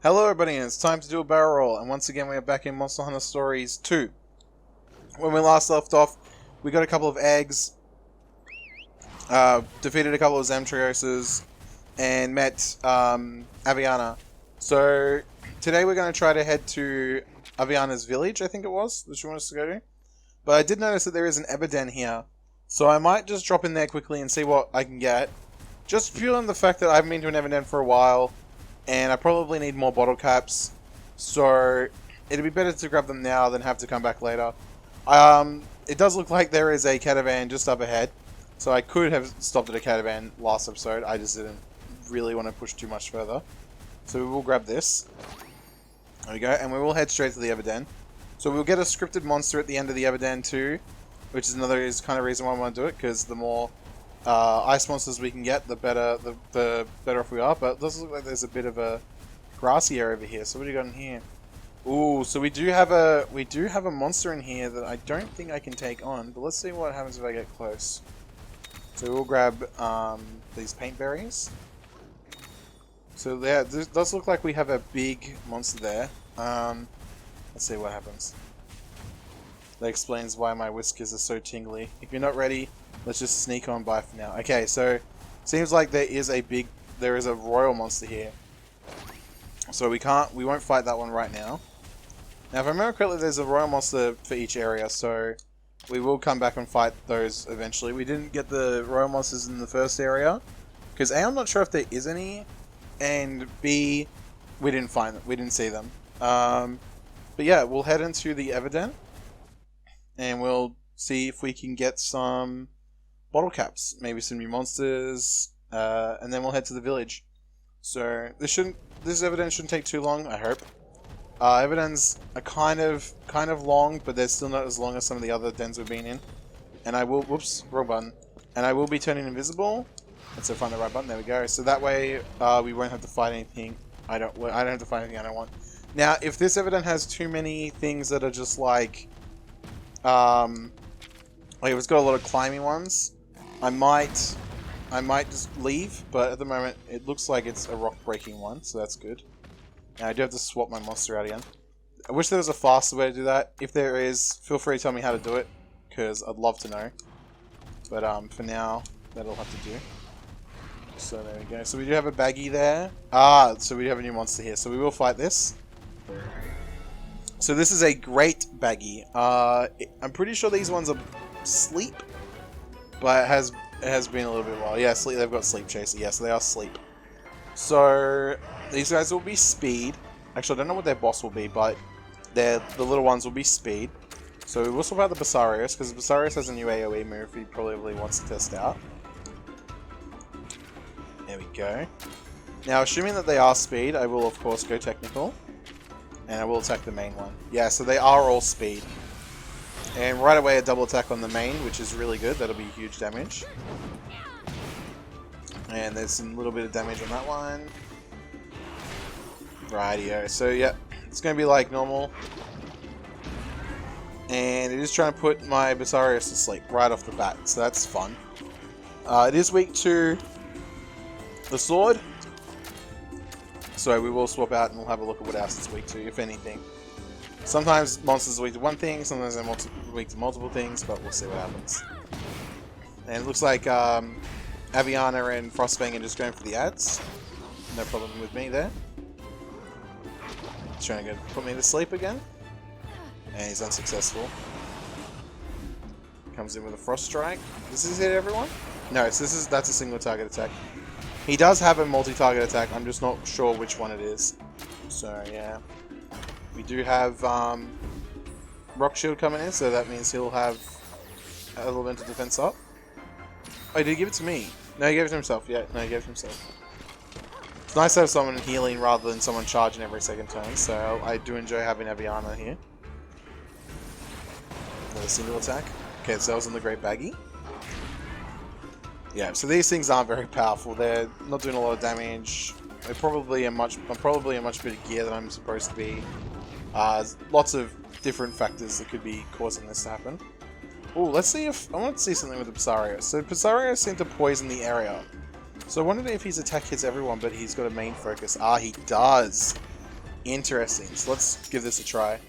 Hello everybody, and it's time to do a barrel roll, and once again we are back in Monster Hunter Stories 2. When we last left off, we got a couple of eggs, defeated a couple of Zamtrioses, and met Aviana. So today we're going to try to head to Aviana's village, I think it was, that she wanted us to go to. But I did notice that there is an Eberden here, so I might just drop in there quickly and see what I can get. Just feeling the fact that I haven't been to an Eberden for a while, and I probably need more bottle caps, so it'd be better to grab them now than have to come back later. It does look like there is a caravan just up ahead, so I could have stopped at a caravan last episode. I just didn't really want to push too much further. So we will grab this. There we go, and we will head straight to the Eberden. So we'll get a scripted monster at the end of the Eberden too, which is another kind of reason why I want to do it, because the more ice monsters we can get, the better off we are. But it does look like there's a bit of a grassy area over here. So what do you got in here? Ooh, so we do have a monster in here that I don't think I can take on. But let's see what happens if I get close. So we'll grab these paint berries. So yeah, this does look like we have a big monster there. Let's see what happens. That explains why my whiskers are so tingly. If you're not ready, let's just sneak on by for now. Okay, so seems like there is a royal monster here. So we won't fight that one right now. Now if I remember correctly, there's a royal monster for each area, so we will come back and fight those eventually. We didn't get the royal monsters in the first area, because A, I'm not sure if there is any, and B, we didn't find them. We didn't see them. But yeah, we'll head into the Eberden, and we'll see if we can get some bottle caps, maybe some new monsters, and then we'll head to the village. So this Eberden shouldn't take too long, I hope. Eberdens are kind of long, but they're still not as long as some of the other dens we've been in. And I will, whoops, wrong button. And I will be turning invisible. Let's find the right button. There we go. So that way we won't have to fight anything. I don't have to fight anything I don't want. Now, if this Eberden has too many things that are just like if it's got a lot of climbing ones, I might just leave, but at the moment it looks like it's a rock breaking one, so that's good. Now I do have to swap my monster out again. I wish there was a faster way to do that. If there is, feel free to tell me how to do it, because I'd love to know. But for now, that'll have to do. So there we go. So we do have a baggie there. So we have a new monster here. So we will fight this. So this is a great baggie. I'm pretty sure these ones are sleep, but it has been a little bit while. Yeah, sleep. They've got sleep chaser. Yes, they are sleep. So these guys will be speed. Actually, I don't know what their boss will be, but the little ones will be speed. So we will swap out the Basarius, because Basarius has a new AoE move he probably wants to test out. There we go. Now, assuming that they are speed, I will of course go technical. And I will attack the main one. Yeah, so they are all speed. And right away a double attack on the main, which is really good. That'll be huge damage. And there's some little bit of damage on that one. Rightio. So yeah, it's going to be like normal. And it is trying to put my Basarius to sleep right off the bat. So that's fun. It is weak to the sword. So we will swap out and we'll have a look at what else it's weak to, if anything. Sometimes monsters are weak to one thing, sometimes they're weak to multiple things, but we'll see what happens. And it looks like Aviana and Frostfang are just going for the ads. No problem with me there. He's trying to put me to sleep again. And he's unsuccessful. Comes in with a Frost Strike. Does this hit everyone? No, that's a single target attack. He does have a multi-target attack, I'm just not sure which one it is. So, yeah. We do have Rock Shield coming in, so that means he'll have Elemental Defense up. Oh, did he give it to me? No, he gave it to himself. Yeah, no, he gave it to himself. It's nice to have someone healing rather than someone charging every second turn, so I do enjoy having Aviana here. Another single attack. Okay, so that was on the Great Baggie. Yeah, so these things aren't very powerful. They're not doing a lot of damage. I'm probably in much better gear than I'm supposed to be. Lots of different factors that could be causing this to happen. Oh, let's see if I want to see something with the Basarius. So Basarius seemed to poison the area. So I wondered if his attack hits everyone, but he's got a main focus. Ah, he does. Interesting. So let's give this a try.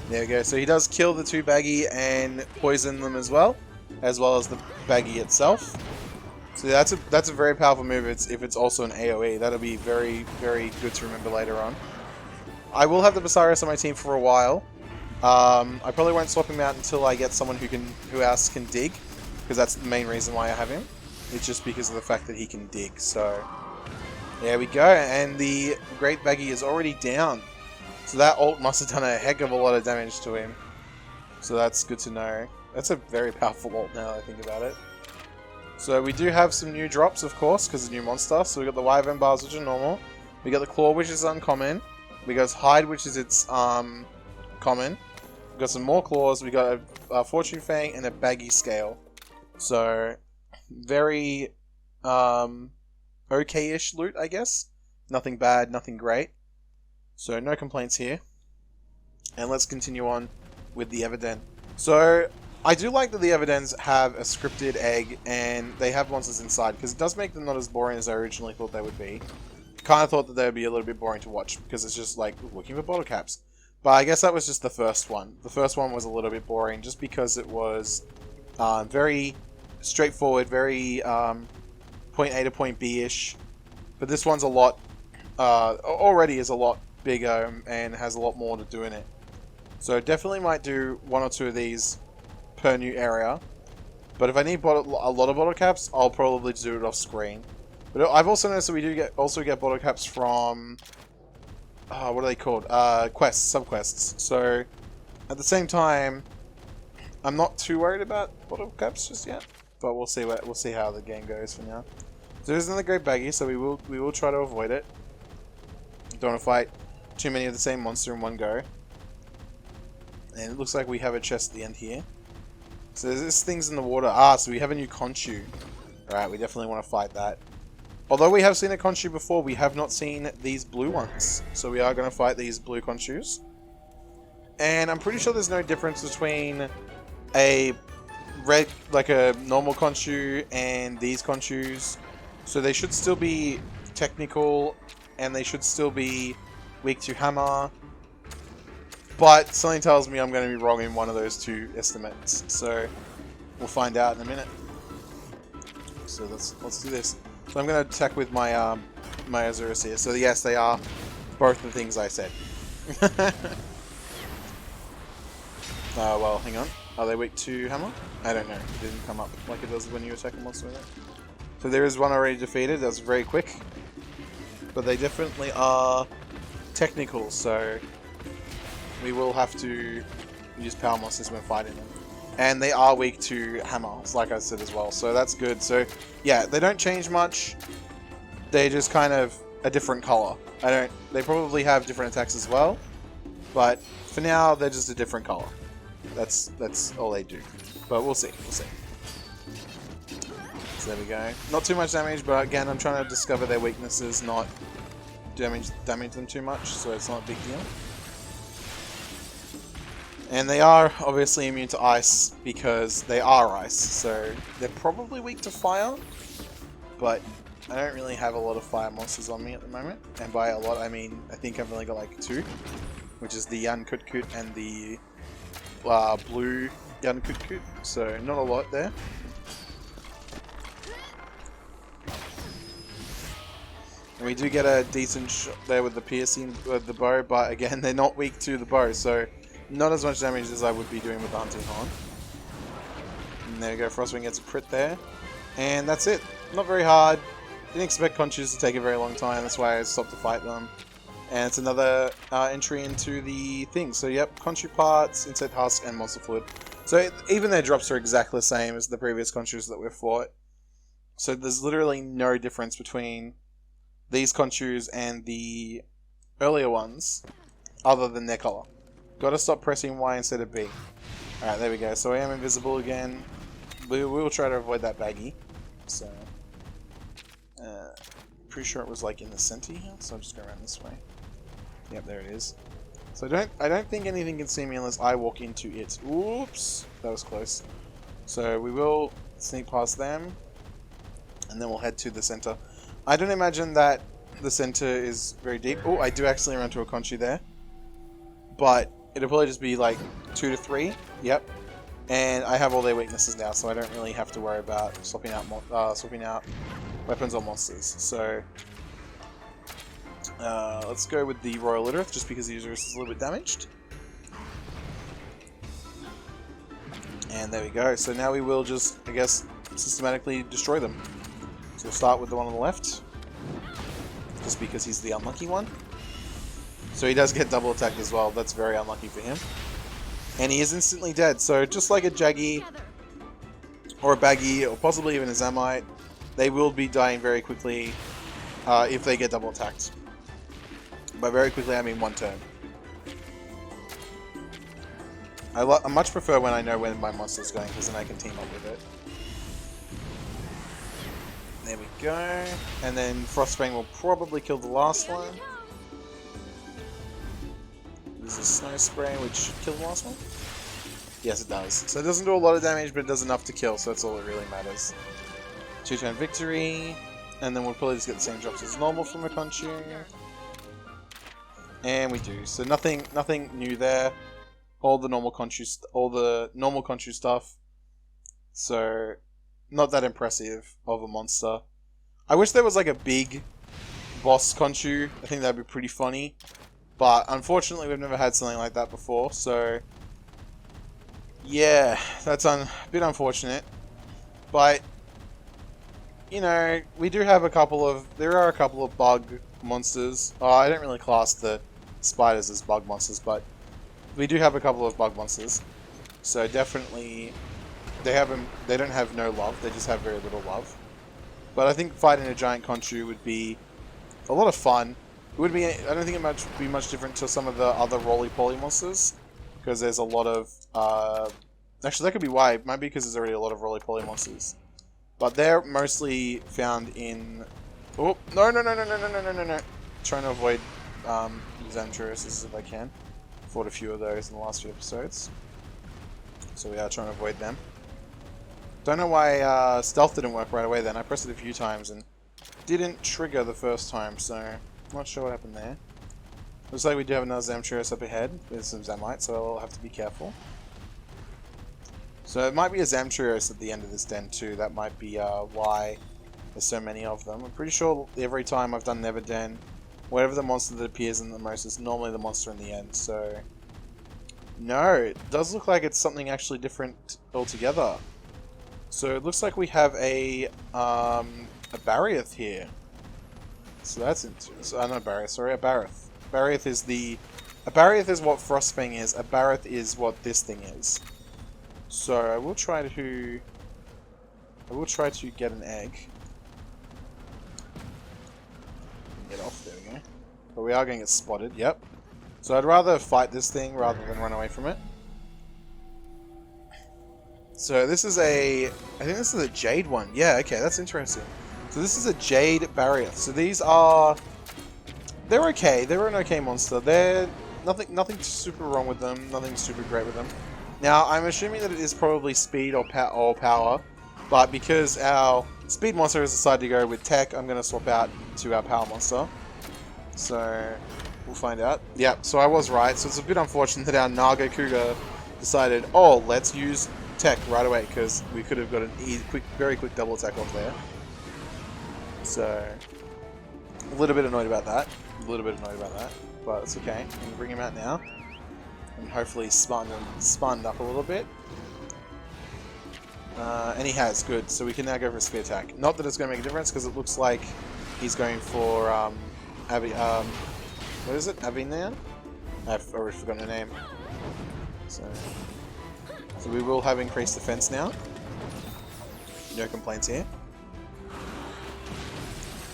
There we go. So he does kill the 2 baggy and poison them as well as the baggy itself. So that's a very powerful move. If it's also an AoE, that'll be very, very good to remember later on. I will have the Basarius on my team for a while. I probably won't swap him out until I get someone who else can dig, because that's the main reason why I have him. It's just because of the fact that he can dig. So there we go, and the Great Baggy is already down. So that ult must have done a heck of a lot of damage to him. So that's good to know. That's a very powerful ult now that I think about it. So we do have some new drops, of course, because of new monster. So we got the Wyvern bars, which are normal. We got the Claw, which is uncommon. We got Hide, which is its common. We got some more claws. We got a Fortune Fang and a Baggy Scale. So very okay-ish loot, I guess. Nothing bad, nothing great. So no complaints here. And let's continue on with the Everden. So I do like that the Everdens have a scripted egg and they have monsters inside, because it does make them not as boring as I originally thought they would be. Kind of thought that they would be a little bit boring to watch because it's just like looking for bottle caps. But I guess that was just the first one. The first one was a little bit boring just because it was very straightforward, very point A to point B-ish. But this one's a lot, already is a lot bigger and has a lot more to do in it. So definitely might do 1 or 2 of these per new area. But if I need a lot of bottle caps, I'll probably do it off screen. But I've also noticed that we do get bottle caps from what are they called? Quests, subquests. So at the same time, I'm not too worried about bottle caps just yet. But we'll see how the game goes for now. So there's another Great Baggy, so we will try to avoid it. Don't want to fight too many of the same monster in one go. And it looks like we have a chest at the end here. So there's things in the water. So we have a new Conchu. Alright, we definitely want to fight that. Although we have seen a Conchu before, we have not seen these blue ones. So we are going to fight these blue Conchus. And I'm pretty sure there's no difference between a red, like a normal Conchu, and these Conchus. So they should still be technical, and they should still be weak to hammer. But something tells me I'm going to be wrong in one of those 2 estimates. So we'll find out in a minute. So let's do this. So I'm going to attack with my my Azurus here. So yes, they are both the things I said. Well, hang on. Are they weak to hammer? I don't know. It didn't come up like it does when you attack a monster with it. So there is one already defeated. That's very quick. But they definitely are technical, so we will have to use power monsters when fighting them. And they are weak to hammers, like I said as well, so that's good. So yeah, they don't change much. They're just kind of a different color. They probably have different attacks as well, but for now they're just a different color. That's all they do. But we'll see. So there we go. Not too much damage, but again, I'm trying to discover their weaknesses, not damage them too much, so it's not a big deal. And they are obviously immune to ice because they are ice, so they're probably weak to fire, but I don't really have a lot of fire monsters on me at the moment. And by a lot, I mean, I think I've only got like 2, which is the Yan Kutkut and the blue Yan Kutkut, so not a lot there. And we do get a decent shot there with the piercing with the bow, but again, they're not weak to the bow, so not as much damage as I would be doing with the Hunting Horn. And there we go, Frostwing gets a crit there. And that's it. Not very hard. Didn't expect Conchus to take a very long time, that's why I stopped to fight them. And it's another entry into the thing. So yep, Conchu parts, Insect Husk, and Monster Fluid. So even their drops are exactly the same as the previous Conchus that we've fought. So there's literally no difference between these Conchus and the earlier ones, other than their color. Gotta stop pressing Y instead of B. Alright, there we go. So I am invisible again. We will try to avoid that baggy. So, pretty sure it was like in the center here, so I'm just going around this way. Yep, there it is. So I don't think anything can see me unless I walk into it. Oops, that was close. So we will sneak past them, and then we'll head to the center. I don't imagine that the center is very deep. Oh, I do actually run into a Conchu there, but it'll probably just be like 2 to 3. Yep. And I have all their weaknesses now, so I don't really have to worry about swapping out weapons or monsters. So let's go with the Royal Literith, just because the user is a little bit damaged. And there we go. So now we will just, I guess, systematically destroy them. So we'll start with the one on the left, just because he's the unlucky one. So he does get double attacked as well. That's very unlucky for him. And he is instantly dead. So just like a Jaggy, or a Baggy, or possibly even a Zamite, they will be dying very quickly if they get double attacked. By very quickly, I mean 1 turn. I much prefer when I know where my monster's going, because then I can team up with it. There we go. And then Frostbane will probably kill the last one. There's a Snow Spray, which should kill the last one. Yes, it does. So it doesn't do a lot of damage, but it does enough to kill, so that's all that really matters. 2-turn victory. And then we'll probably just get the same drops as normal from a Conchu. And we do. So nothing new there. All the normal Conchu stuff. So not that impressive of a monster. I wish there was like a big boss Conchu. I think that'd be pretty funny. But unfortunately we've never had something like that before, so yeah, that's a bit unfortunate. But you know, we do have there are a couple of bug monsters. I don't really class the spiders as bug monsters, but we do have a couple of bug monsters. So definitely they don't have no love, they just have very little love. But I think fighting a giant Conchu would be a lot of fun. It would be, I don't think it would be much different to some of the other roly-poly monsters, because there's a lot of, actually that could be why, it might be because there's already a lot of roly-poly monsters. But they're mostly found in, oh, no. Trying to avoid Xanturuses if I can. Fought a few of those in the last few episodes. So we are trying to avoid them. Don't know why stealth didn't work right away then. I pressed it a few times and didn't trigger the first time, so not sure what happened there. Looks like we do have another Zamturus up ahead. There's some Zamites, so I'll have to be careful. So it might be a Zamturus at the end of this den too. That might be why there's so many of them. I'm pretty sure every time I've done Never Den, whatever the monster that appears in the most is normally the monster in the end. So no, it does look like it's something actually different altogether. So it looks like we have a Barioth here. So that's interesting. Not a Barioth, sorry, a Barioth. A Barioth is what Frostfang is. A Barioth is what this thing is. So I will try to get an egg. Get off, there we go. But we are going to get spotted, yep. So I'd rather fight this thing rather than run away from it. So this is I think this is a Jade one. Yeah, okay, that's interesting. So this is a Jade Barioth. So they're okay. They're an okay monster. They're nothing super wrong with them. Nothing super great with them. Now I'm assuming that it is probably speed or power, but because our speed monster has decided to go with tech, I'm going to swap out to our power monster. So we'll find out. Yeah, so I was right. So it's a bit unfortunate that our Naga Cougar decided, oh, let's use tech right away, because we could have got a very quick double attack off there. So a little bit annoyed about that. But it's okay. I'm gonna bring him out now, and hopefully smarten up a little bit. And he has, good. So we can now go for a spear attack. Not that it's going to make a difference, because it looks like he's going for what is it? Avinan? I've already forgotten her name. So we will have increased defense now. No complaints here.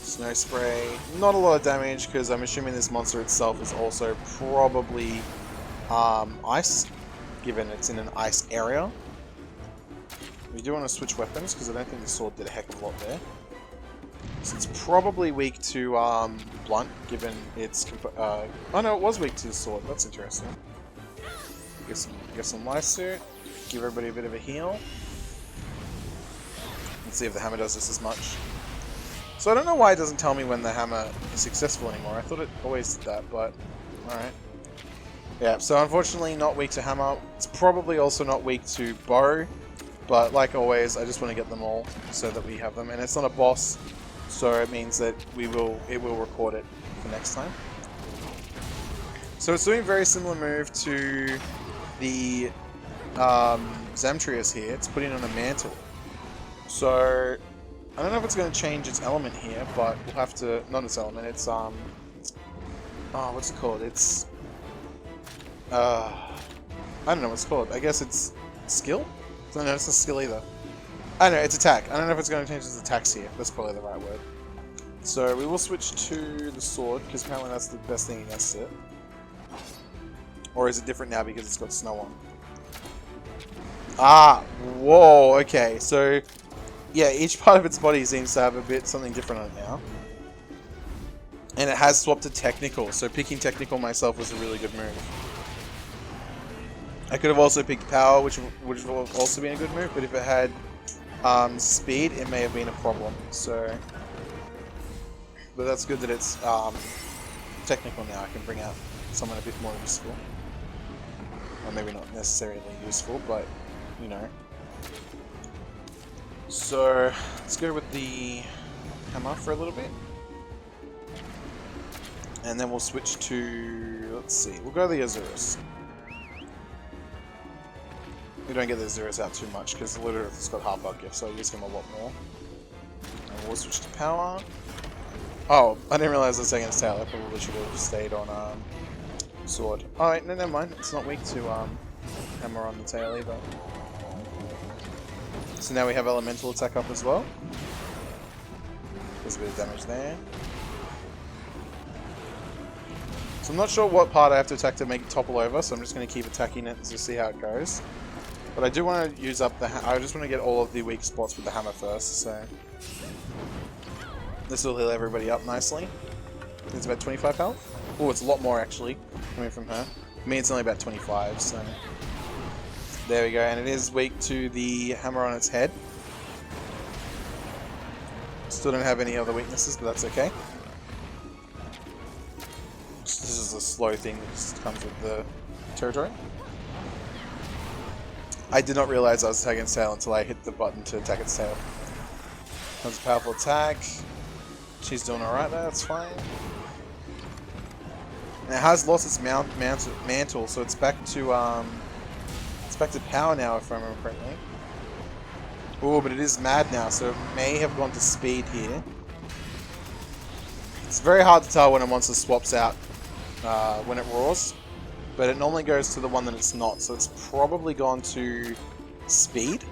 Snow Spray. Not a lot of damage, because I'm assuming this monster itself is also probably ice, given it's in an ice area. We do want to switch weapons, because I don't think the sword did a heck of a lot there. So it's probably weak to blunt, given its... oh no, it was weak to the sword. That's interesting. Get some life suit. Give everybody a bit of a heal. Let's see if the hammer does this as much. So I don't know why it doesn't tell me when the hammer is successful anymore. I thought it always did that, but alright. Yeah, so unfortunately not weak to hammer. It's probably also not weak to bow, but like always, I just want to get them all so that we have them. And it's not a boss, so it means that it will record it for next time. So it's doing a very similar move to the Zamtrius here. It's putting on a mantle. So I don't know if it's going to change its element here, but we'll have to... Not its element, it's... oh, what's it called? It's... I don't know what it's called. I guess it's... Skill? No, it's not skill either. I don't know, it's attack. I don't know if it's going to change its attacks here. That's probably the right word. So we will switch to the sword, because apparently that's the best thing against it. Or is it different now because it's got snow on? Ah! Whoa, okay, so... Yeah, each part of its body seems to have a bit something different on it now. And it has swapped to technical, so picking technical myself was a really good move. I could have also picked power, which would have also been a good move, but if it had speed, it may have been a problem. So, but that's good that it's technical now. I can bring out someone a bit more useful. Or maybe not necessarily useful, but, you know. So, let's go with the hammer for a little bit. And then we'll switch to... Let's see, we'll go the Azurus. We don't get the Azurus out too much, because the Ludorith's got half buck gift, so I use him a lot more. And we'll switch to power. Oh, I didn't realize I was taking his tail. I probably should have stayed on sword. Alright, no, never mind. It's not weak to hammer on the tail either. So now we have elemental attack up as well. There's a bit of damage there. So I'm not sure what part I have to attack to make it topple over, so I'm just going to keep attacking it to see how it goes. But I do want to use up the... I just want to get all of the weak spots with the hammer first, so... This will heal everybody up nicely. It's about 25 health. Oh, it's a lot more actually, coming from her. For me it's only about 25, so... There we go, and it is weak to the hammer on its head. Still don't have any other weaknesses, but that's okay. This is a slow thing that just comes with the territory. I did not realize I was attacking its tail until I hit the button to attack its tail. That's a powerful attack. She's doing alright there, that's fine. And it has lost its mantle, so it's back to power now, if I remember correctly. Oh, but it is mad now, so it may have gone to speed here. It's very hard to tell when a monster swaps out when it roars, but it normally goes to the one that it's not, so it's probably gone to speed.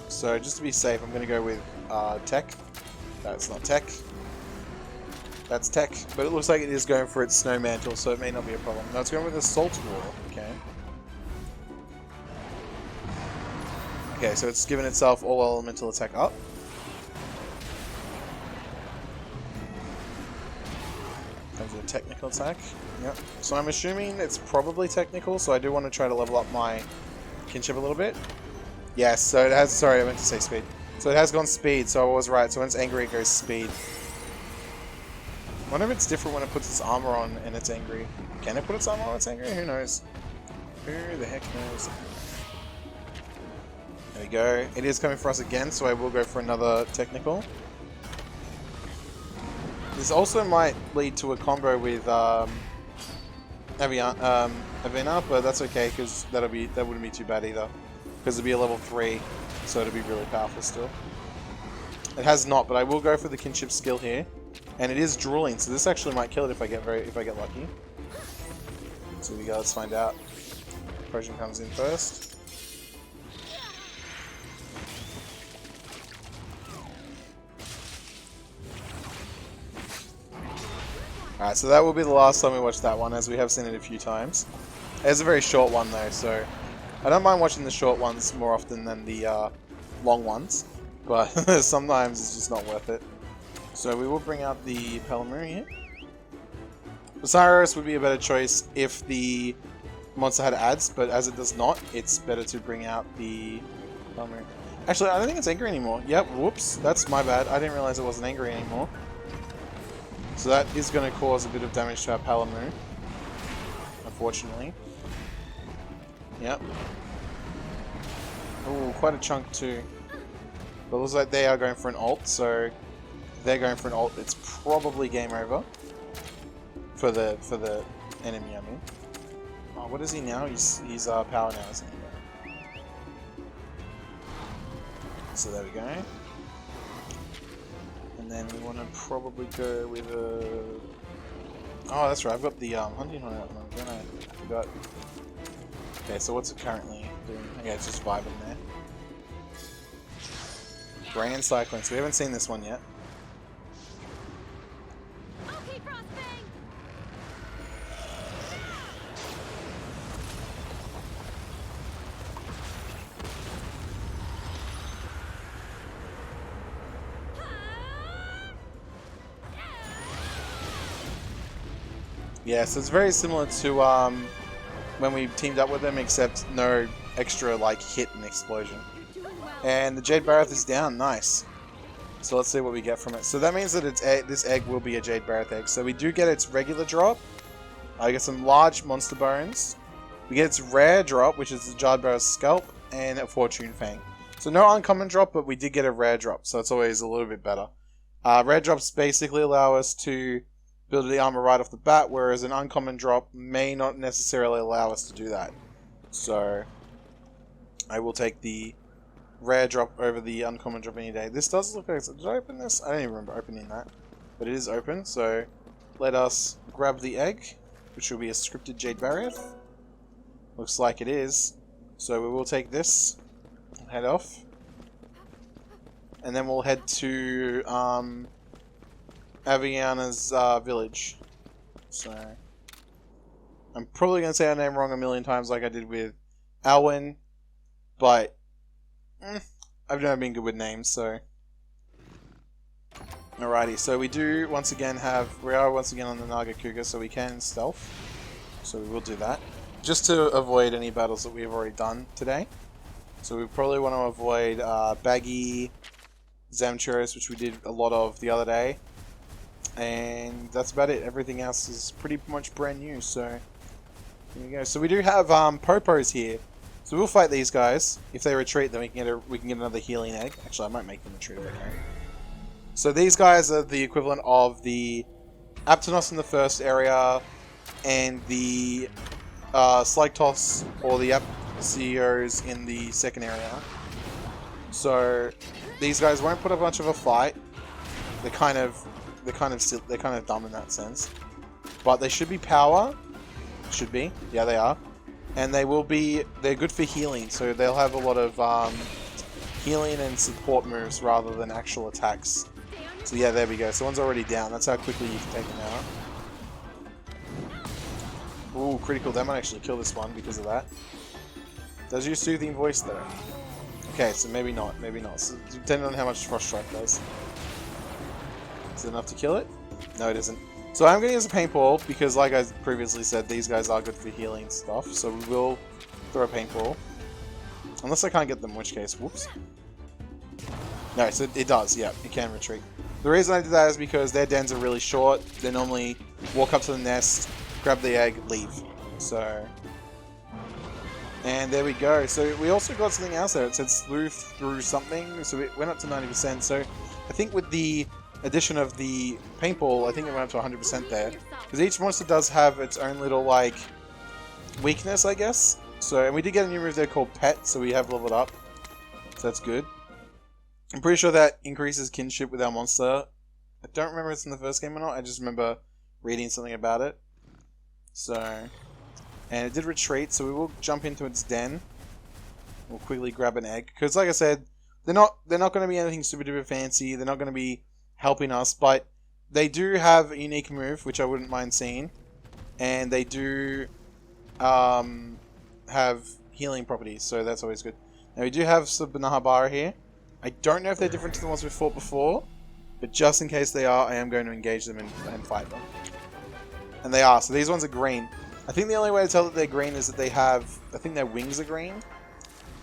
So just to be safe, I'm going to go with tech. That's not tech. That's tech, but it looks like it is going for its snow mantle, so it may not be a problem. No, it's going with assault roar. Okay. Okay, so it's given itself all elemental attack up. Comes with a technical attack. Yep. So I'm assuming it's probably technical, so I do want to try to level up my kinship a little bit. Yes, so it has... Sorry, I meant to say speed. So it has gone speed, so I was right. So when it's angry, it goes speed. I wonder if it's different when it puts its armor on and it's angry. Can it put its armor on when it's angry? Who knows? Who the heck knows? There we go. It is coming for us again, so I will go for another technical. This also might lead to a combo with Avina, but that's okay because that wouldn't be too bad either. Because it'll be a level 3, so it'll be really powerful still. It has not, but I will go for the kinship skill here, and it is drooling, so this actually might kill it if I get lucky. So here we go. Let's find out. Potion comes in first. Alright, so that will be the last time we watch that one, as we have seen it a few times. It's a very short one though, so I don't mind watching the short ones more often than the long ones, but sometimes it's just not worth it. So we will bring out the Palamu here. Osiris would be a better choice if the monster had ads, but as it does not, it's better to bring out the Palamu. Actually, I don't think it's angry anymore. Yep, whoops, that's my bad. I didn't realize it wasn't angry anymore. So that is going to cause a bit of damage to our Palamu, unfortunately. Yep. Ooh, quite a chunk too. But it looks like they are going for an ult, so if they're going for an ult, it's probably game over. For the enemy, I mean. Oh, what is he now? He's power now, isn't he? So there we go. And then we want to probably go with a... Oh, that's right, I've got the hunting horn out, don't I? I forgot. Okay, so what's it currently doing? Okay, it's just vibing there. Grand Cyclone, so we haven't seen this one yet. Yeah, so it's very similar to when we teamed up with them, except no extra like hit and explosion. And the Jade Barrett is down, nice. So let's see what we get from it. So that means that this egg will be a Jade Barrett egg. So we do get its regular drop. I get some large monster bones. We get its rare drop, which is the Jade Barrett's scalp, and a Fortune Fang. So no uncommon drop, but we did get a rare drop, so it's always a little bit better. Rare drops basically allow us to build the armor right off the bat, whereas an uncommon drop may not necessarily allow us to do that. So I will take the rare drop over the uncommon drop any day. This does look like... Did I open this? I don't even remember opening that. But it is open, so let us grab the egg, which will be a scripted Jade Barrier. Looks like it is. So we will take this, head off, and then we'll head to Aviana's village. So I'm probably going to say her name wrong a million times like I did with Alwyn, but I've never been good with names, so... Alrighty, so we do once again we are once again on the Naga Cougar, so we can stealth. So we will do that. Just to avoid any battles that we've already done today. So we probably want to avoid Baggy, Zamchuris, which we did a lot of the other day. And that's about it. Everything else is pretty much brand new, so... There you go. So we do have Popos here. So we'll fight these guys. If they retreat, then we can get another healing egg. Actually, I might make them retreat if I can. So these guys are the equivalent of the Aptonos in the first area and the Slagtos or the Apsios in the second area. So these guys won't put up much of a fight. They're kind of dumb in that sense. But they should be power. Should be. Yeah, they are. And they're good for healing, so they'll have a lot of healing and support moves rather than actual attacks. So yeah, there we go. So one's already down. That's how quickly you can take them out. Ooh, critical. That might actually kill this one because of that. Does your soothing voice though? Okay, so maybe not. Maybe not. So, depending on how much Frost Strike does. Is it enough to kill it? No, it isn't. So I'm going to use a paintball because, like I previously said, these guys are good for healing stuff. So we will throw a paintball. Unless I can't get them, in which case, whoops. No, so it does, yeah, it can retreat. The reason I did that is because their dens are really short. They normally walk up to the nest, grab the egg, leave. So... And there we go. So we also got something else there. It said sleuth through something, so it went up to 90%. So I think with the addition of the paintball, I think it went up to 100% there. Because each monster does have its own little, like, weakness, I guess. So, and we did get a new move there called Pet, so we have leveled up. So that's good. I'm pretty sure that increases kinship with our monster. I don't remember if it's in the first game or not, I just remember reading something about it. So, and it did retreat, so we will jump into its den. We'll quickly grab an egg. Because like I said, they're not going to be anything super duper fancy, they're not going to be helping us, but they do have a unique move, which I wouldn't mind seeing. And they do have healing properties, so that's always good. Now we do have some Nahabara here. I don't know if they're different to the ones we fought before, But just in case they are, I am going to engage them and fight them. And they are. So these ones are green. I think the only way to tell that they're green is that they have... I think their wings are green.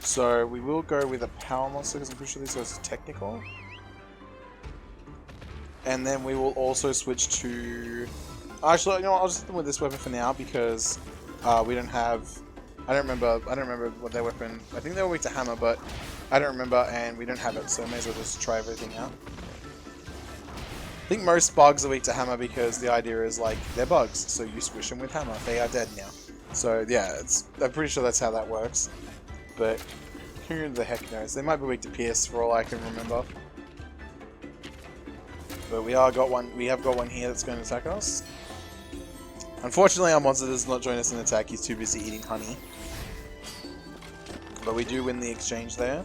So we will go with a power monster because I'm pretty sure this goes technical. And then we will also switch to... Actually, you know what, I'll just hit them with this weapon for now because we don't have... I don't remember what their weapon... I think they were weak to hammer, but I don't remember and we don't have it, so I may as well just try everything out. I think most bugs are weak to hammer because the idea is like, they're bugs, so you squish them with hammer. They are dead now. So yeah, I'm pretty sure that's how that works. But who the heck knows? They might be weak to pierce for all I can remember. But we have got one here that's going to attack us. Unfortunately, our monster does not join us in attack. He's too busy eating honey. But we do win the exchange there.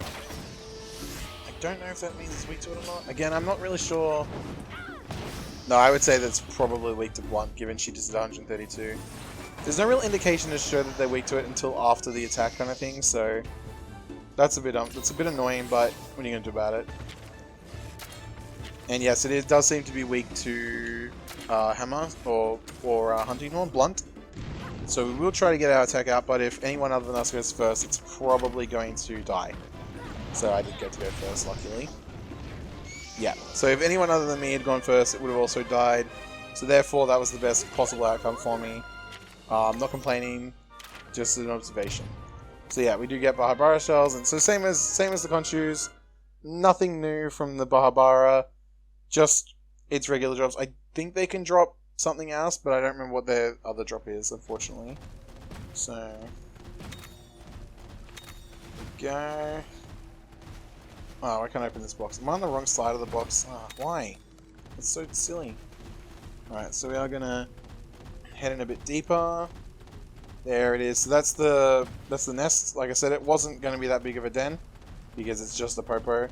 I don't know if that means it's weak to it or not. Again, I'm not really sure. No, I would say that's probably weak to blunt, given she just did 132. There's no real indication to show that they're weak to it until after the attack kind of thing, so that's a bit annoying, but what are you going to do about it? And yes, it does seem to be weak to hammer or hunting horn, blunt. So we will try to get our attack out, but if anyone other than us goes first, it's probably going to die. So I did get to go first, luckily. Yeah, so if anyone other than me had gone first, it would have also died. So therefore, that was the best possible outcome for me. I'm not complaining, just an observation. So yeah, we do get Bahabara shells, and so same as the Khonshu's, nothing new from the Bahabara, just its regular drops. I think they can drop something else, but I don't remember what their other drop is, unfortunately. So, go. Oh, I can't open this box. I'm on the wrong side of the box. Oh, why? It's so silly. Alright, so we are gonna head in a bit deeper. There it is. So that's the nest. Like I said, it wasn't gonna be that big of a den because it's just the Popo.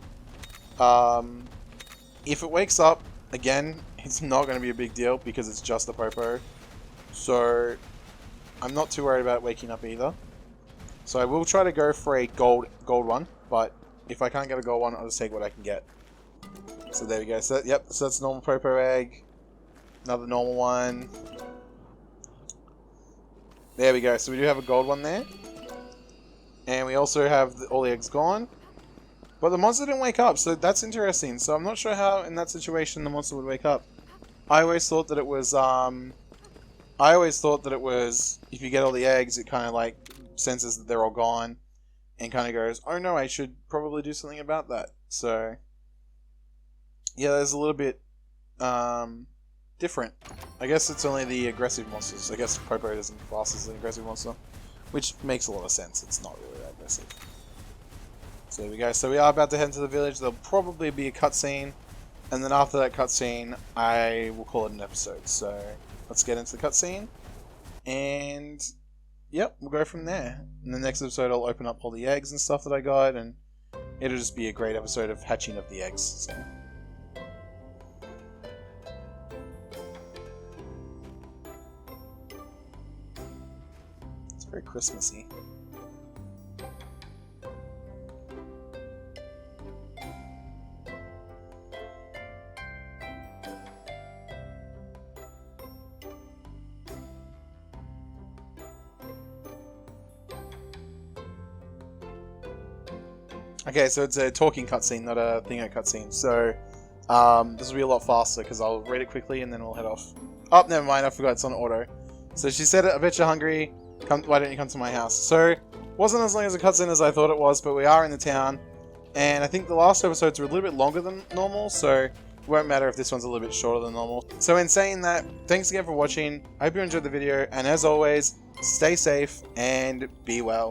If it wakes up again, it's not gonna be a big deal because it's just the Popo. So I'm not too worried about it waking up either. So I will try to go for a gold one, but if I can't get a gold one, I'll just take what I can get. So there we go. So yep, so that's a normal Popo egg. Another normal one. There we go. So we do have a gold one there. And we also have all the eggs gone. But the monster didn't wake up, so that's interesting. So I'm not sure how in that situation the monster would wake up. I always thought that it was if you get all the eggs, it kind of like senses that they're all gone and kind of goes, oh no, I should probably do something about that. So yeah, there's a little bit different. I guess it's only the aggressive monsters. I guess Popo isn't classed as an aggressive monster, which makes a lot of sense. It's not really that aggressive. So there we go. So we are about to head into the village. There'll probably be a cutscene, and then after that cutscene, I will call it an episode. So let's get into the cutscene, and yep, we'll go from there. In the next episode, I'll open up all the eggs and stuff that I got, and it'll just be a great episode of hatching of the eggs. So. It's very Christmassy. Okay, so it's a talking cutscene, not a thingo cutscene. So this will be a lot faster because I'll read it quickly and then we'll head off. Oh, never mind, I forgot it's on auto. So she said, I bet you're hungry. Why don't you come to my house? So wasn't as long as a cutscene as I thought it was, but we are in the town. And I think the last episodes were a little bit longer than normal, so it won't matter if this one's a little bit shorter than normal. So in saying that, thanks again for watching. I hope you enjoyed the video, and as always, stay safe and be well.